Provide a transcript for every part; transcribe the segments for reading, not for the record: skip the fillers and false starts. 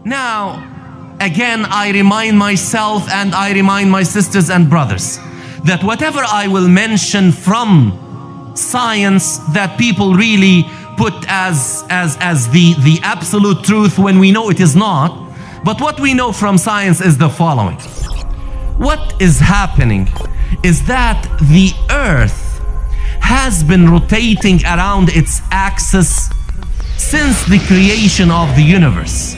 Now, again, I remind myself and I remind my sisters and brothers that whatever I will mention from science that people really put as the absolute truth when we know it is not, but what we know from science is the following. What is happening is that the Earth has been rotating around its axis since the creation of the universe.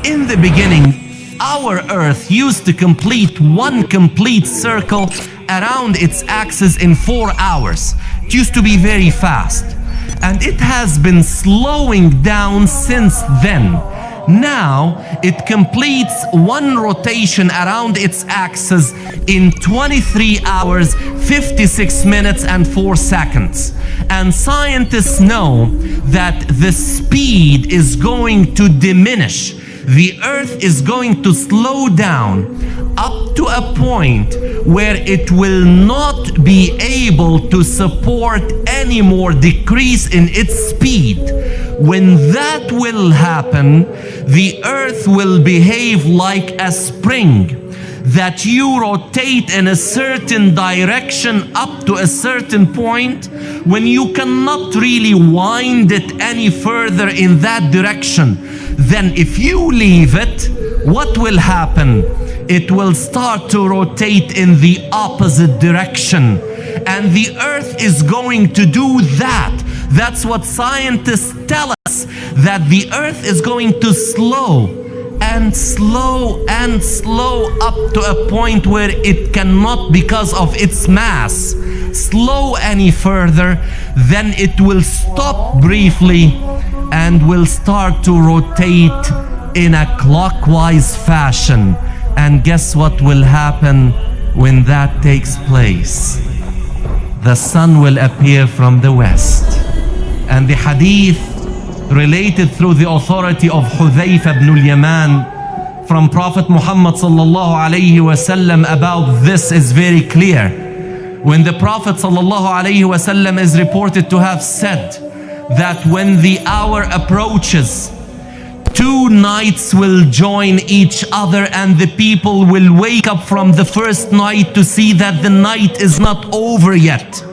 In the beginning, our Earth used to complete one complete circle around its axis in 4 hours. It used to be very fast, and it has been slowing down since then. Now it completes one rotation around its axis in 23 hours, 56 minutes and 4 seconds. And scientists know that the speed is going to diminish. The Earth is going to slow down up to a point where it will not be able to support any more decrease in its speed. When that will happen, the Earth will behave like a spring that you rotate in a certain direction up to a certain point when you cannot really wind it any further in that direction. Then if you leave it, what will happen? It will start to rotate in the opposite direction, and the Earth is going to do that. That's what scientists tell us, that the Earth is going to slow and slow and slow up to a point where it cannot, because of its mass, slow any further. Then it will stop briefly and will start to rotate in a clockwise fashion. And guess what will happen when that takes place? The sun will appear from the west. And the hadith related through the authority of Hudhayfa ibn al-Yaman from Prophet Muhammad sallallahu alayhi wasallam about this is very clear. When the Prophet sallallahu alayhi wasallam is reported to have said that when the hour approaches, 2 nights will join each other, and the people will wake up from the first night to see that the night is not over yet.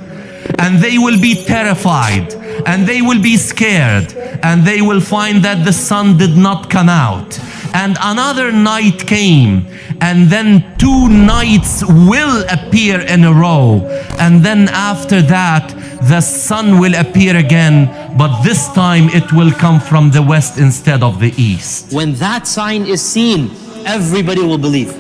And they will be terrified, and they will be scared, and they will find that the sun did not come out. And another night came, and then 2 nights will appear in a row. And then after that, the sun will appear again, but this time it will come from the west instead of the east. When that sign is seen, everybody will believe.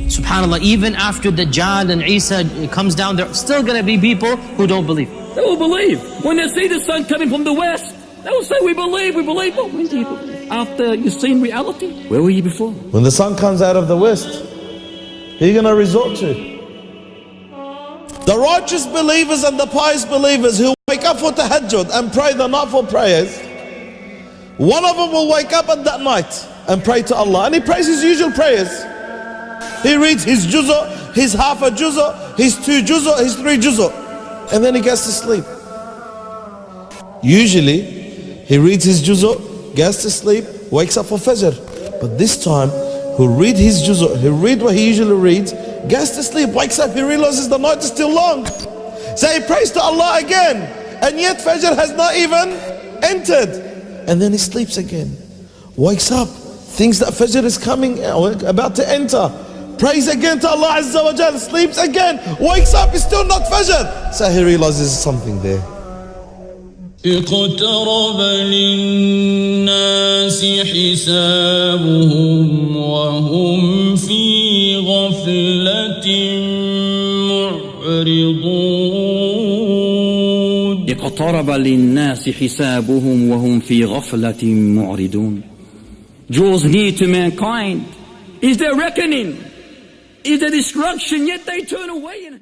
SubhanAllah, even after Dajjal and Isa comes down, there are still going to be people who don't believe. They will believe. When they see the sun coming from the west, they will say, we believe, we believe. But when do you believe? After you've seen reality? Where were you before? When the sun comes out of the west, who are you going to resort to? The righteous believers and the pious believers who wake up for tahajjud and pray the nightfall prayers, one of them will wake up at that night and pray to Allah, and he prays his usual prayers. He reads his juz'ah, his half a juz'ah, his 2 juz'ah, his 3 juz'ah, and then he gets to sleep. Usually he reads his juz'ah, gets to sleep, wakes up for fajr. But this time he'll read his juz'ah, he'll read what he usually reads, gets to sleep, wakes up, he realizes the night is still long. So he prays to Allah again, and yet fajr has not even entered. And then he sleeps again, wakes up, thinks that fajr is coming, about to enter, prays again to Allah Azza wa Jal, sleeps again, wakes up, it's still not fajr. So he realizes something there. اقترب للناس حسابهم وهم في غفلة معرضون. اقترب للناس حسابهم وهم في غفلة معرضون. Draws near to mankind. Is their reckoning? Is their destruction? Yet they turn away.